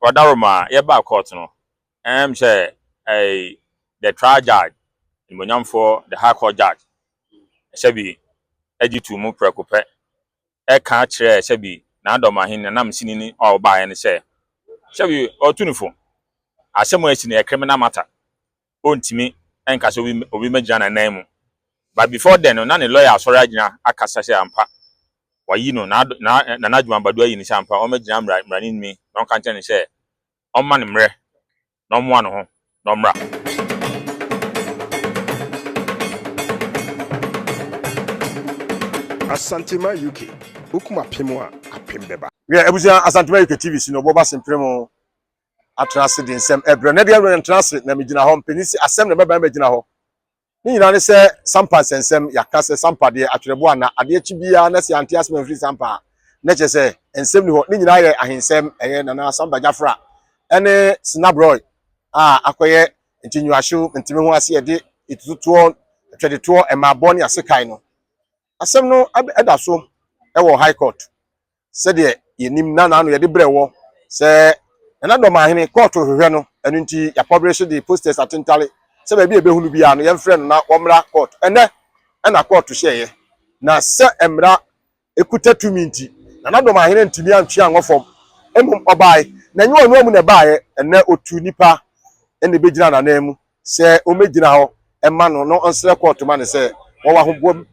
Wadaroma, yeba court no. Say the trial judge, in for the high court judge. Sebi, ejitu mu prekope. Can't share Sebi, Nadoma hin and I'm seeing all by and say. Sebi, or tunifo. As some ways in a criminal matter. Own to me, and Casso Obi Majana name. But before then, none lawyer sorry akasase ampa. Why you know Nana Agyemang Badu in Sampa, or Majam running me, no can't say. On man mre, no one ho, no mra. Asantema UK, Ukuma Pimwa, Apimbeba. We are Asantema UK TV, no Bobas and Primo. Atransit in some Ebrenedia and transit, Namijina home, Penisi, assembly member Majina ho. You say Sampas and some Yakasa Sampa, the Atrebuana, Adiachibia, Nessi Antiasman free Sampa. Nature say, and some who Nina and himself, and Nana Samba Jafra. Any Snabroy, acquire, continue a shoe, and Timua see a day, it's 22, and my bonny as a kaino. As some no, Edaso, Ewo High Court. Said ye, nim Nana, you the brewo, say, and I don't mind court to Reno, and into a published the posters at Tintally. Say, maybe a Behubian, young friend, now Omra court, and a court to share. Now, Sir Emra, Ekuta to minty, and I don't mind to be on Chiang of Emum Obai. Na nyo no mu na bae ene otu nipa ene begina na name se o megina ho ema no no onsre court man se wo wa ho bom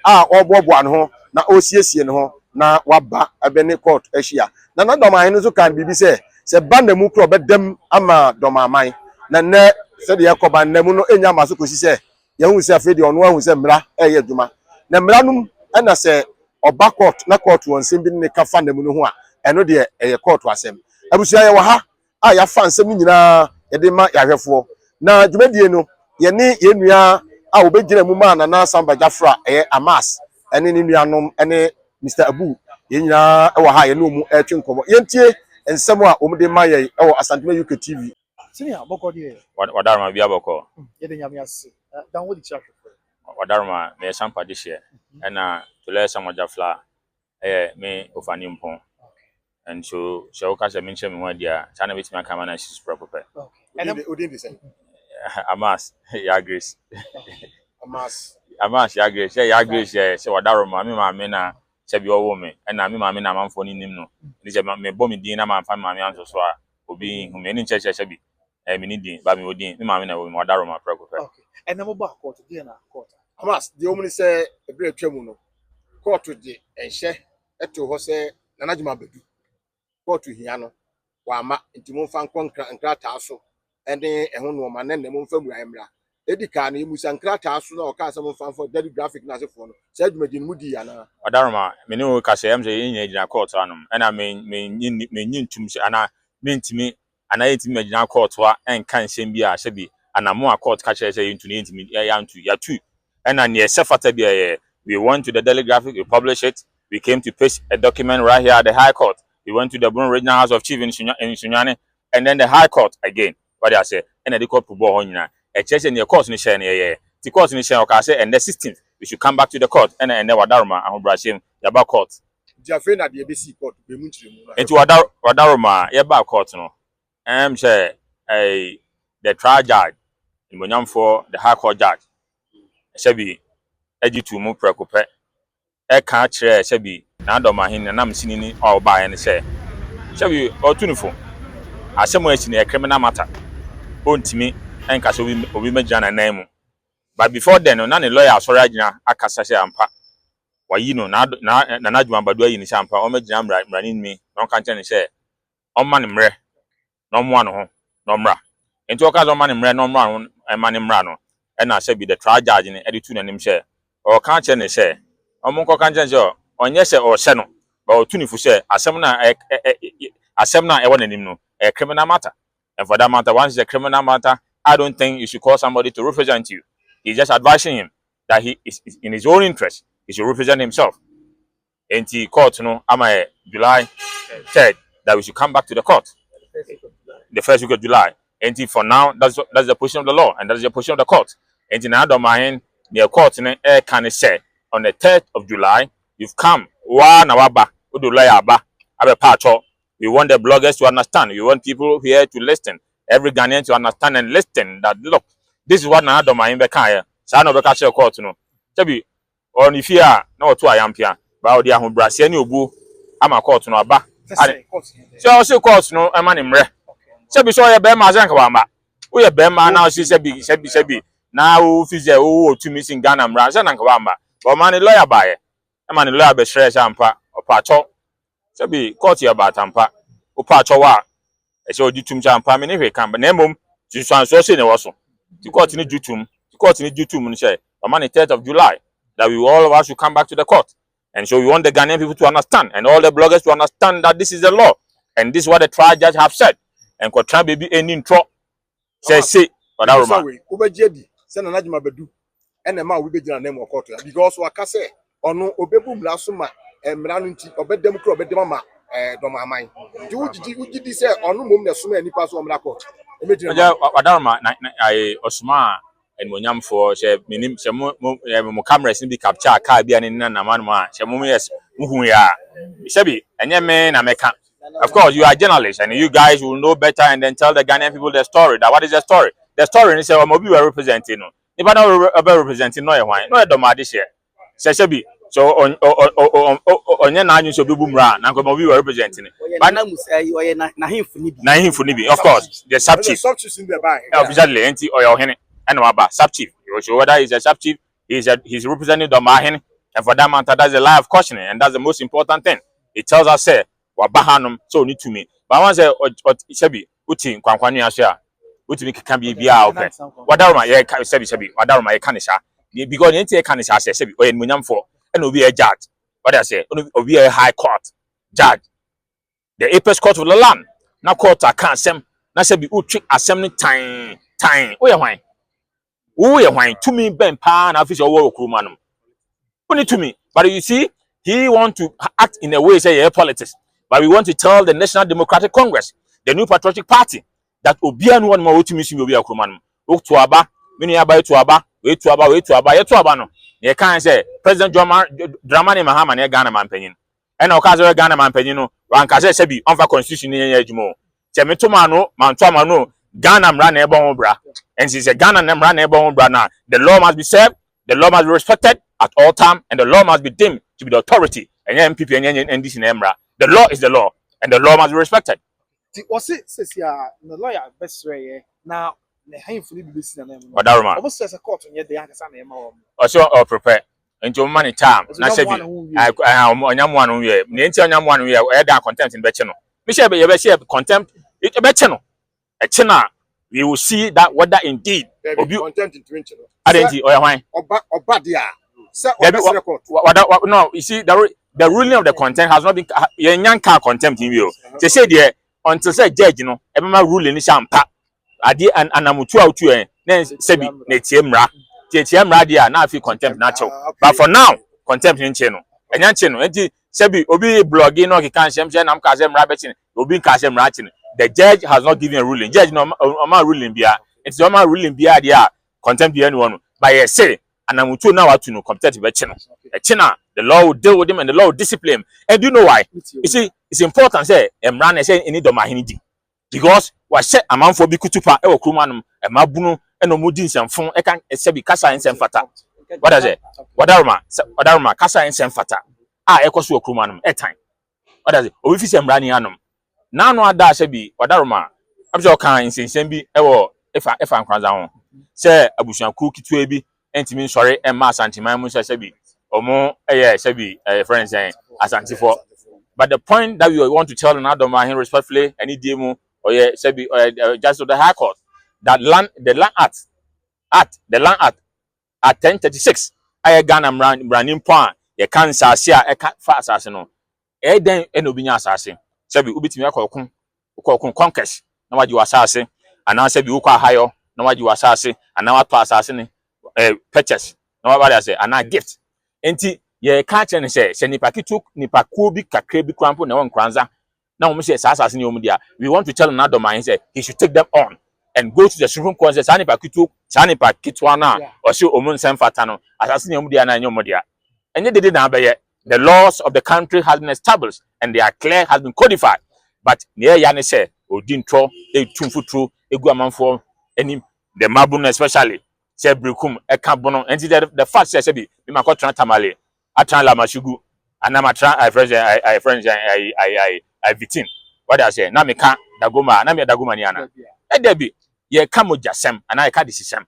obobo an ho na osiesie ne ho na waba abene court ahia na na doman no so kan bibi se ba na mu kro bedam ama domaman na ne se de yakoba na mu no enya maso kosi se ye hu se afedi ono hu se mra eye adwuma na mra num na se oba court na court won sem bi ne ka fa na mu no ho a eno de eye court asem abusia ye wa ha ya fa nsem nyina ye de ma yahwefo na dwumadie no ye ne ye nua a obegina mu ma Nana Samba Jafra Amas ene ne nuanom ene Mr Abu ye nyina wa ha ye no mu etwe nkomo ye ntie nsem a omde ma ye wo Asantema UK TV sini aboko de Wadaroma bia boko. ye de nyame ase dan wo di cha Wadaroma me Sampa this year. And to Samba Jafra me ofani mpon. And so Oka mention me one dia China with my camera she's proper. And Udin the same. Amas, ya grace. Amas, ya grace. Ya grace, yeah. So Wadaroma, me na sebi owo me. And na me na manfo ni nim no. Ni se me bo me din na manfa me anso so a obi hu me ni church sebi. Me ni din, ba me odin. Me na wo Wadaroma proper. Okay. And na mo ba court dey na court. Amas, the omni say ebre twemu no. Court de enhye eto ho say Nana Agyemang Badu. Court hia no wa ma ntimo fa nkrata so ene ehun no ma na nemu fa muamra edika na emusa nkrata so na o ka asem fa for daily graphic na sefo no say adwumadin mu di ya na Wadaroma me ne o ka say am say yin gyina court anum ena me nyin tum se ana me ntimi ana yintimi gyina court wa enka nsem bi a sebi ana mo a court ka say yintu ne yintimi ya ntu ya tu ena ne sefata bi we went to the daily graphic, we published it, we came to paste a document right here at the High Court. We went to the Brun Regional House of Chief in Sunyani, and then the High Court again. What I say, and the court pubo honina. A church in the court in the the court in the and the 16th, we should come back to the court, and then Wadaroma and Brashim, Yaba Court. Jafena the ABC court be muntri mu. Into Wadaroma, Yaba Court no. Say the trial judge in for the High Court judge. Sebi ejitu mu prekope. Can't share Sebi. Na doma hin na am sinini all by and say Sebi otunifo asem ways in a criminal matter ontimi enka so obi majana name but before then none lawyer sorry agina akasase ampa wayi no na Nana Agyemang Badu ayi ni sampa o majina mranin mi no kan tell say o man mre no mo ano ho no mra enti o ka so man mre no mra no man mra no e na Sebi the trial judge ni editu nanim say o kan tell ni say o mo kan tell say onye se o se no ba otunifu se asem na e won anim no a criminal matter, and for that matter once it's a criminal matter I don't think you should call somebody to represent you. He's just advising him that he is in his own interest he should represent himself. And the court no am I July 3rd that we should come back to the court the first week of July. And for now that's the position of the law and that's the position of the court. And now the mind the court can say on the 3rd of July you've come wa na waba odo lawyer ba abe patcho We want the bloggers to understand. We want people here to listen. Every Ghanaian to understand and listen that look, this is what Nana Agyemang Badu here. Sa no beka share court no. Chebi on if ya na oto ayampia ba odi ahobrase ani obu ama court no aba. So court no e ma ne mre. Chebi so ye be ma zanka ba ma. Wo ye be ma na o si sebi na wo fize wo otumi sin Ghana mra se na nka ba ma. But man lawyer ba ye. E ma ne lawyer be share ampa opacho. Chebi court ya ba tampa. Opacho wa e se odi tum ampa me ne hwe kan ba na emom so se ne wo so. The court ni jutum. The court ni jutum ni say on the 3rd of July that we all of us should come back to the court. And so we want the Ghanaian people to understand and all the bloggers to understand that this is the law. And this is what the trial judge have said. And Kotran baby any intro say but that woman. Ubejedi say Nana Agyemang Badu and the man we be jina name of court because waka say ono obebu mlasuma mra no nti obedem kro obedem ma domaman. Di wugidi say ono mom na suma nipa so mra court. Wadarma I Osma and Monyam for she minim she mo cameras ni bi capture car bi ani na man ma she mo yes muhu ya shebi enye me na meka. Of course you are journalists and you guys will know better and then tell the Ghanaian people the story. That what is the story? The story is say Obi were representing no. If I don't representing no e hwan no e domade she shebi so onye na anyu so bi bumra na ko Obi were representing but na musai oye na himfu ni bi of course the sub chief in the buy officially enti oyo hene and waba sub chief so whether he's a sub chief he's representing the Mahin and for that matter that's a lie of cautioning and that's the most important thing. It tells us say wabahanum so need to me but I want say shebi uti kwankwanu aso a uti mi kika bia open wadaruma ye shebi wadaruma ye kanisha because enti ye kanisha say shebi oye munyam for and obi a judge what I say obi a high court judge the apex court of the land na court aka asem na shebi utwi asem ni time oye hwan oye hwan to me ben pa na official wo okruma no only to me but you see he want to act in a way say yeah, politics but we want to tell the National Democratic Congress the New Patriotic Party that obi anu one ma wotumi si obi akruma no okto aba menu aba etu aba we tu aba no ye kan say President Dramani Mahama na Ghana man panyin e na okaze Ghana man panyin no wan ka say bi onfa constitution ni yen adwuma chemetoma no mantoma no Ghana mra na ebon bra and since Ghana na mra na ebon bra na the law must be served, the law must be respected at all time and the law must be deemed to be the authority and MPP and NDC na emra the law is the law and the law must be respected. Ti o se ya na lawyer best way na himfu ni bi si na name. Wadaruma Obo se court nye de akasa na ema wo. O so o prepare nti man time na se bi onyam wan we na nti onyam wan we e da contempt in be che no me share be ye be share contempt e be che no e che na we will see that whether indeed obi contempt in 20 no identity oya hwan oba dia say court no you see the ruling of the contempt has not been yanka contempt in you say there until say judge no e be ma ruling ni shampa ade anamutu autu na se bi na tie mra dia na afi contempt na chew but for now contempt ni nche no enya nche no enti se bi obi blogging no kikan shem nam ka se mra be chin obi ka se mra chin the judge has not given a ruling judge no ma ruling bia it's no ma ruling bia dia contempt bia anyone but yes say anamutu na watu no competent be chin e china the law will deal with him and the law will discipline him. And do you know why? You see it's important say emra na say any do mahini di because what say amanfo bi kutupa e wokruma no e mabunu e no mudi nsemfon e kan e se bi kasa nsem fata what does it wadaruma kasa nsem fata e koso wokruma no e time what does it obi fi se emra ni anom na no ada se bi wadaruma abjo kan nsensem bi e wo efa nkwanza ho se abusuanku kitue bi entimi nsori e ma asantiman mu se bi omo se bi friends asantifo but the point that we want to tell Nana Agyemang respectfully any demo or sebi just to the High Court that the land act at 1036 Ghana branding point ye kan sase a e ka fa asase no den e no binya asase sebi ubitimi akokon conquest na waji wasase ana sebi ukwa hayo na waji wasase ana wato asase ni purchase na wabali ase ana gift enti ye ka che ne se nipa kitu nipa ko bi kakra bi krampo na won kranza na wo say asase ni omudia we want to tell Nana Agyemang say he should take them on and go to the Supreme Court say nipa kitu na o say omun sem fata no asase ni omudia na nyomudia enye dede na abaye the laws of the country has been established and they are clear has been codified but near Yanni say, or didn't throw a 2 foot through a good amount for any the Mabun especially. Say Brukum, a Cambono, and the fact says, be my cotton tamale, a tran la mashugu, and I'm a tran, I victim. What I say, Namika, Dagoma, Namia Dagumaniana. And there be, ye come with Jasem, and I can't see Sam.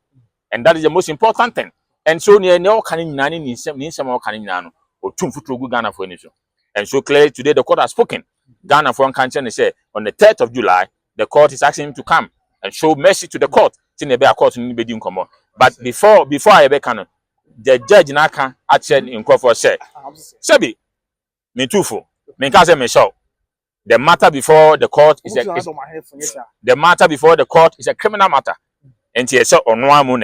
And that is the most important thing. And so near no canning nani in some more canning nano, or 2 foot through Ghana for anything. And so clearly today the court has spoken. Ghana for one country and say on the 3rd of July, the court is asking him to come and show mercy to the court. But before I be canon, the judge Naka actually in court for say, Sebi, me too for me can't say me show. The matter before the court is the matter before the court is a criminal matter. And he said on one moon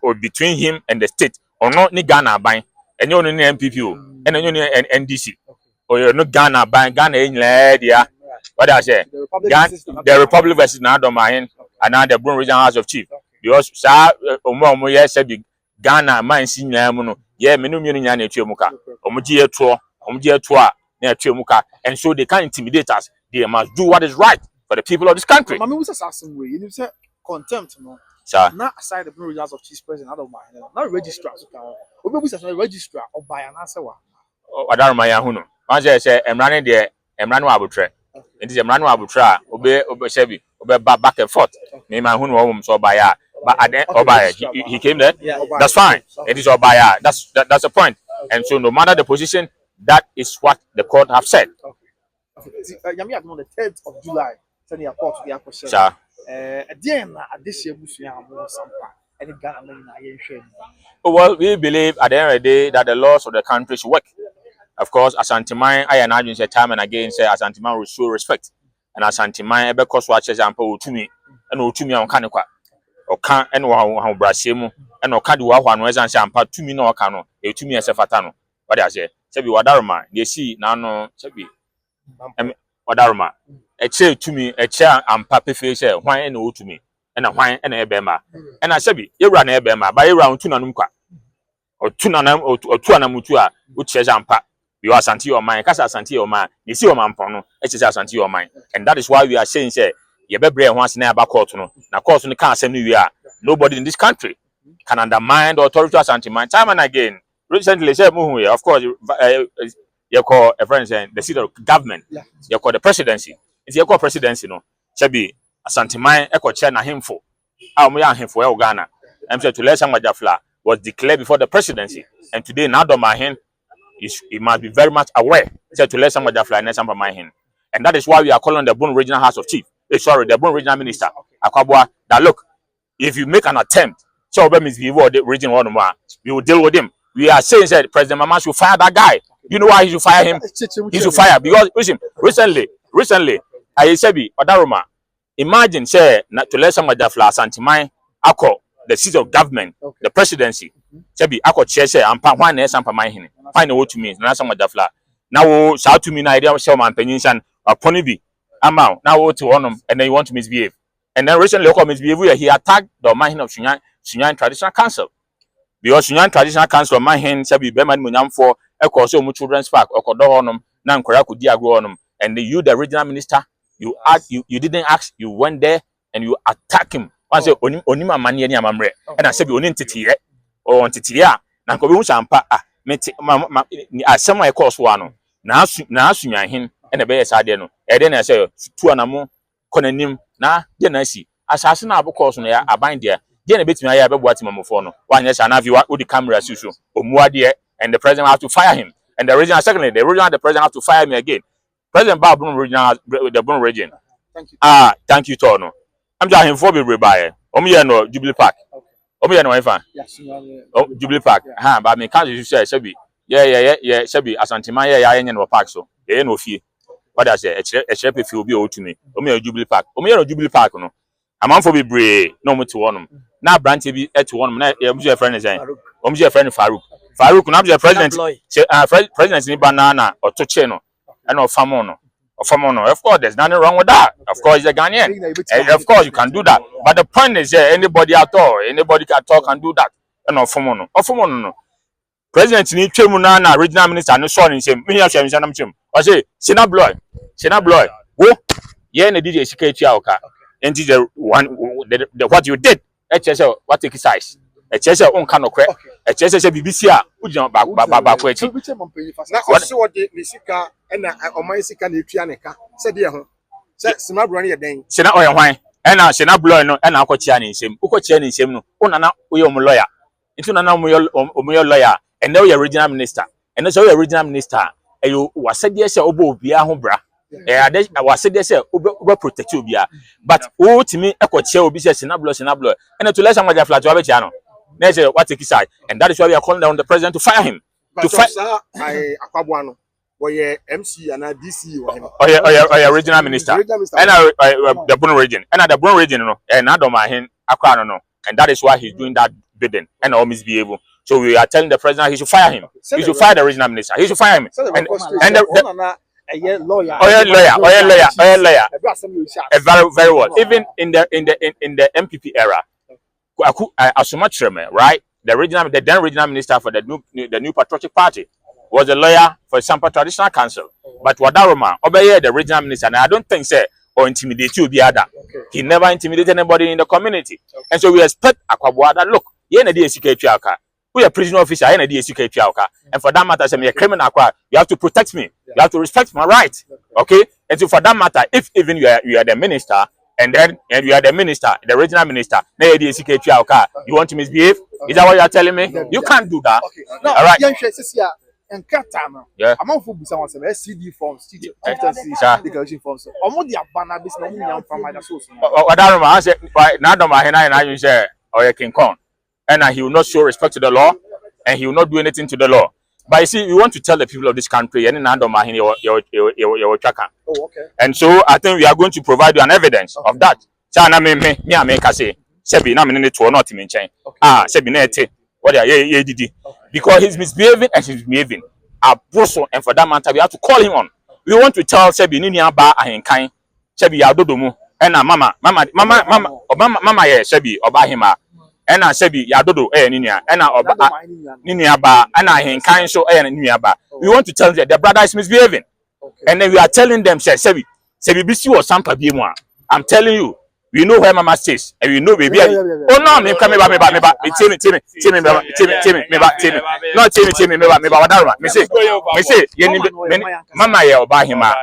or between him and the state or not ni Ghana buying and you only MPPO and you NDC. Or you're not Ghana buying Ghana in Ladia. What I say? The Republic versus Nadomahin and now the Brun Regional House of Chief. Because Omo yes said Ghana mine senior mono, yeah, menu yan a Muka, Omuji tour near Muka, and so they can't intimidate us. They must do what is right for the people of this country. Mammy was assassin way. You say contempt, no? Sir, not aside the Brun Regional of Chief President, not registrars. Obi was a registrar or by an answer. What are my Yahuno? Once I say, I'm running there, I'm running Abutre. It is a manual Abutra, obey Sebi, obey back and forth. Name my home so by but at the Obaya, he came there. Yeah. That's fine. It is Obaya. That's the point. And so no matter the position, that is what the court have said. Yami on the 3rd of July, send your court to the question. Sir. Again, this year, and Well, we believe at the end of the day that the laws of the country should work. Of course, as Antiman, I and say time and again say as Antiman will show respect. And as Antiman, because watches and power to me, and to me on Kanaka, or can't and how Brasimu, and or can't do one was and sampa to me no cano, a to me as a fatano. What I say, Sebi Wadarma, they see now no Sebi Wadarma. A chair to me, a chair and papi face, why and to me, and a wine and a bema. And I Sebi, you run a bema by around Tunanumka or Tunanam or Tuanamutua, which says ampa. You are Santi or mine, Casa Santi or mine, you see your man pono, it's a Santi or mine. And that is why we are saying, say, you better once near back court. Now, course, in the council, we are nobody in this country can undermine the authority of Santi-Man. Time and again, recently, of course, you call a friend saying the seat of government, you call the presidency. It's your call presidency, no, shall be a Santi-Man, echo chair, na him for. How we are him for Ghana. I'm saying to let some Majafla was declared before the presidency, and today, now, my hand. He must be very much aware to let somebody fly next time by him. And that is why we are calling the Brun Regional House of Chief. The Brun Regional Minister, Akwabwa, that look, if you make an attempt, so means we will the region one more, we will deal with him. We are saying that President Mama should fire that guy. You know why he should fire him? He should fire because listen, recently, I said, Odaroma, imagine say to let somebody fly Santimai, Ako, the seat of government, the presidency. Sebi ako chese ampa hwan na esampa man hene fine what to me na some dafla now shout to me na idea show man pension upon bi ama now what to honum and then you want to misbehave and then recently come misbehave he attacked the man of Sunyan Traditional Council because Sunyan Traditional Council man hen sebi be man munyam for e ko so mu children's park okodo honum na nkora ko di agro honum and you the regional minister you didn't ask, you went there and you attack him. Once say onima mani ni amamre and I said onin titiye or on titiya na ko bi hu sampa meti asem e course wa no na asunyan hin and be yes ade no e de na say tu anamo konanim na de na si asase na abo course no ya aban de na betimi aya be boati mamofo no wa nya sha na vi wa odi camera susu omuade and the president has to fire him and the regional the president has to fire me again. President Babu regional the Brun region. Thank you. Thank you Tono. I'm just him for be by no Jubilee Park. No infan. Jubilee Park. But me can't you say Sebi. Yeah, Sebi Asantima no park so. No fee. What I say, a shepherd will be old to me. Jubilee Park. No Jubilee Park no. A man for be brave, no more to one. Now branch be at one your friend is saying. Your friend Farouk. Farouk now the president. President in banana or Tocheno and or Famono. Of course, there's nothing wrong with that. Of course, he's a Ghanaian. And of course, you can do that. But the point is, anybody at all can do that. And of no. President ni Nana regional minister no so ni same. Me here share chim. I say, Sina Bloy. Shena blow. Wo ye na DJ sika etua oka. Enti the one the what you did. E chese what take size. E chese onka no kwe. E chese se BBC a ugina ba ko echi. Na ose wo de ni sika na oman sika na etua ne ka. Se de ho. Se sima bro ne ye den. Shena oye hwan. Ena shena blow no ena akochia ne nsem. Ukochia ne nsem no. Una na oye om lawyer. Enti na omo lawyer. And now you're regional minister. And also you're regional minister. And you was said yes, obo bia ho bra. I was said yes, obo protect you bia. But oh to me, echo chair obi say senablo. And to let somebody flat to have a channel. Next what take his side. And that is why we are calling down the president to fire him. To fire I Akwabuano. Where MC and DC or him. Oh yeah, regional minister. And the Bono region. And the Bono region no. And I don't mind him Akwa no. And that is why he's doing that bidding and all misbehaving. So we are telling the president he should fire him. He should fire the regional minister. He should fire him. And the lawyer. Very well. Even in the MPP era, Asumatreme, right? The then regional minister for the new patriotic party was a lawyer for Sampa Traditional Council. But Wadaroma, obey the regional minister, and I don't think say or intimidate you be other. He never intimidated anybody in the community. And so we expect Akwabuada, look, ye na DSK we are prison officer, and for that matter, I'm a criminal. You have to protect me. You have to respect my rights. Okay? And so for that matter, if even you are the minister, and you are the minister, the regional minister, you want to misbehave? Is that what you are telling me? You can't do that. No, all right. And Katana, yeah. Among food, someone said CD forms, declaration forms. Almost the Abana business from my association. What I said, now I you say, or King Kong. And he will not show respect to the law, and he will not do anything to the law. But you see, we want to tell the people of this country, and and so I think we are going to provide you an evidence of that. Because he's misbehaving and he's misbehaving. And for that matter, we have to call him on. We want to tell Sebi Nini Ba Ahenkai, Sebi Yadodomu, and Mama, yeah, Sebi Obahima. And I said, Yadodo, Ninia, and Ninia Ba, and I ain't kind so Ninia Ba. We want to tell them their brother is misbehaving. And then we are telling them, Sebi BC or Sampa Bimwa. I'm telling you, we know where Mama stays, and we know baby. Oh no, me come back, Mama, yeah, Obahima,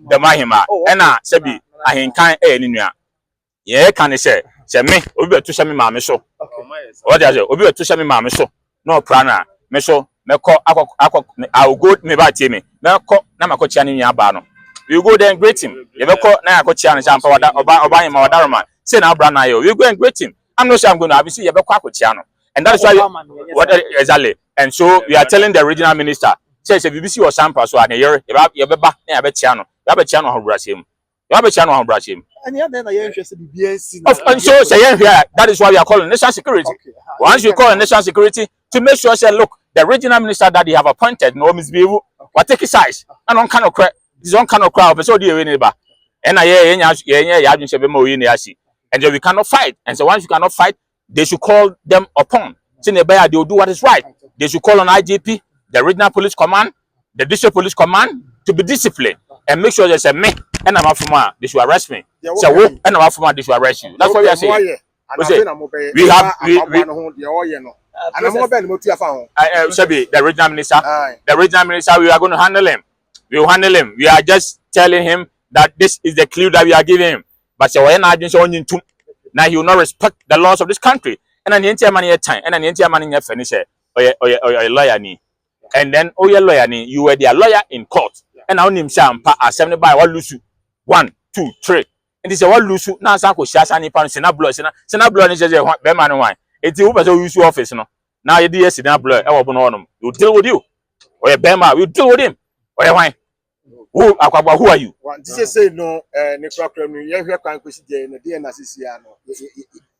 the Mahima, and I Sebi, I ain't kind Ninia. Yeah, can I say? Say me, Obi to send me mammy so. What does it? Obi to send me mammy so. No prana, me so, me call, I will go me by Timmy. Me call, Namako Chani Yabano. You go there and greet him. You will call Nako Chan and Obama Madarama. Say now, Branayo, you go and greet him. I'm not sure I'm going to have you see Yabako Chano. And that's why, what exactly? And so we are telling the regional minister, says if you see your sample, so I hear you back near Chano, you have a channel who brush him. You have a channel who brush him. And then I interested in BNC. And so say here, that is why we are calling national security. Once you call national security to make sure, say, look, the regional minister that you have appointed, no misbehave, what take his size, and on kind of crap, this on kind of crowd, so dear neighbor. And I and so we cannot fight. And so once you cannot fight, they should call them upon. They will do what is right. They should call on IGP, the regional police command, the district police command to be disciplined and make sure they say me. And I'm from they should arrest me. So and I'm from they should arrest you. That's what we are saying. We have the regional minister. The regional minister, we are going to handle him. We will handle him. We are just telling him that this is the clue that we are giving him. But now he will not respect the laws of this country. And then the entire money time. And then the entire money finish or lawyer ni. And then lawyer ni, you were their lawyer in court. And now him say assembly by what lose 1, 2, 3. And this is what lose now sanko shasa ni pan sena blood ni say be man why. It you person use office no. Now you dey sena blood e wo no onum. We deal with you. Or be man, we deal with him. Or why? Who Akwagba, who are you? This say no ne krakram ni ye hwe kwan kwesi dey na dey na sisia no.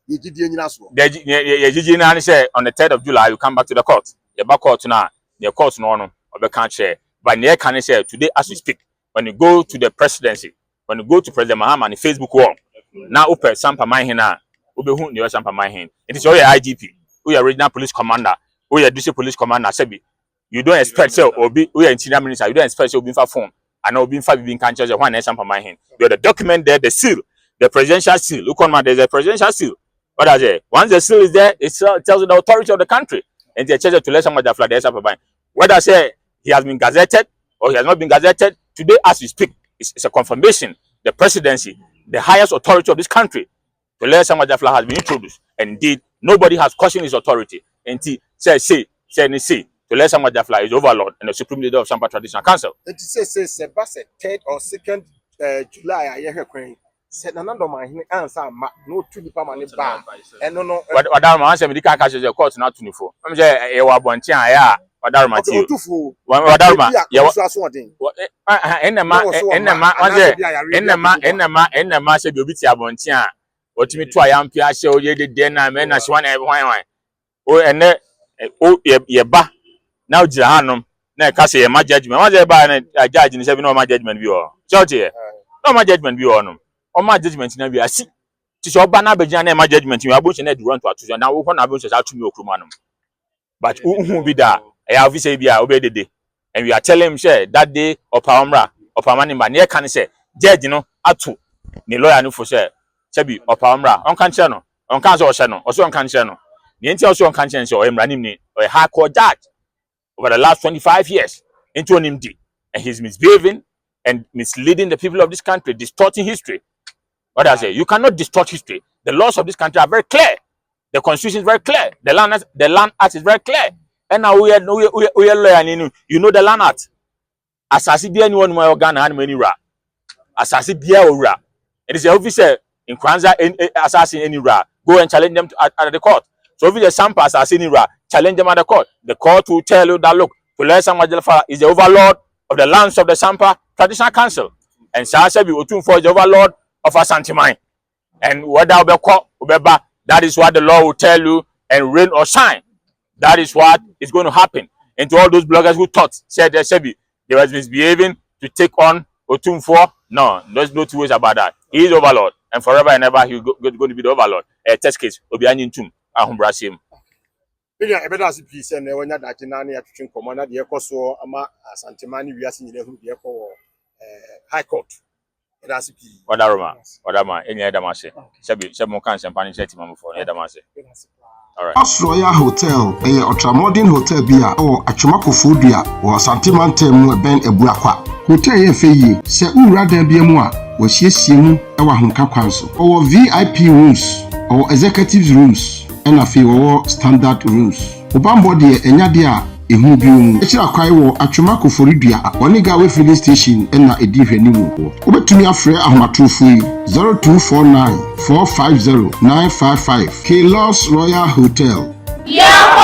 Ye gidie nyina so. Ye gidie na say on the 3rd of July you come back to the court. You back court now. The court no no obeka share. But near can say today as we speak, when you go to the presidency, when you go to President Mahama on the Facebook wall, now open Sampa Mahina, Ubehu near Sampa Mahin. It is all your IGP, who your regional police commander, who your district police commander, Sebi. You don't expect so or be we are interior minister, you don't expect so be for phone. And Obi Anku being conscious of one nation for my hand. The document there, the seal, the presidential seal. Look on my, there's a presidential seal. What does it? Once the seal is there, it tells you the authority of the country. And the church to let somebody fly the for mine. Whether I say he has been gazetted or he has not been gazetted, today as we speak, it's a confirmation. The presidency, the highest authority of this country, to let somebody fly has been introduced. And indeed, nobody has questioned his authority. And say, to let somebody fly is overlord and the supreme leader of Sampa Traditional Council. It says 3rd or 2nd July, I hear Queen. Said another man answer no to the permanent bar. And no, what I say, medical cash is a court not 24. I'm saying, you are born, yeah, what are my two? What are my enema said you beat your bontia. What me try am pia show ye the dinner men as one wine. Oh, and ye ba. Now Jahanum, na case my judgment. Once by a judge in 7 my judgment view. Church here. No my judgment view on them. On my judgment in a see. Tis your banner bejan my judgment. You are bush and run to a now one abuse out to me okrumanum. But who be that? I have say be obey the day. And we are telling him share that day of Pamra or Pamanima near can say, judge you know, atu. Ni lawyer no for share. Chebi or Pamra on canchano, on council or channel, or so on canchano. The intel also on conscience or him running me or a high court judge over the last 25 years into an MD. And he's misbehaving and misleading the people of this country, distorting history. What I say, you cannot distort history. The laws of this country are very clear. The constitution is very clear. The land act is very clear. And now we are lawyer, you know the land act. Asasi be anyone more Ghana and many ra. Asasi be ora. It is a officer in Kwanzaa assassin any ra. Go and challenge them at the court. So if the Sampa assassin ra, challenge them at the court. The court will tell you that look, Tulesa Majalafa is the overlord of the lands of the Sampa Traditional Council. And Sasabi Otun for the overlord of Asantimai. And whether that is what the law will tell you, and rain or shine. That is what is going to happen. And to all those bloggers who said they was misbehaving to take on Otun for, no, there's no two ways about that. He is overlord, and forever and ever he's going to be the overlord. A test case, Obi Anku, Ahumbrasim. Yeah, I better peace and when you're that Nana Agyemang Commander, the Ecoso, Ama Santimani, we are seeing the High Court. What am I? Any other mass? Seven cans and panic set him for other mass. All right. Royal Hotel, a ultra-modern hotel beer or a Chumako food beer or Santimante Ben Ebuakwa. Hotel FAE, Se Urada Biamua, was yes, Simu, our Hunka Council, or VIP rooms or executive rooms, and a few standard rooms. Obambodi, Enyadia. Ehubium Echira kwai wo atwomako foridua Onigawe filling station na edi hwanimu obetumi afre ahomatofo yi 0249 450 955 K-Loss Royal Hotel. Yeah.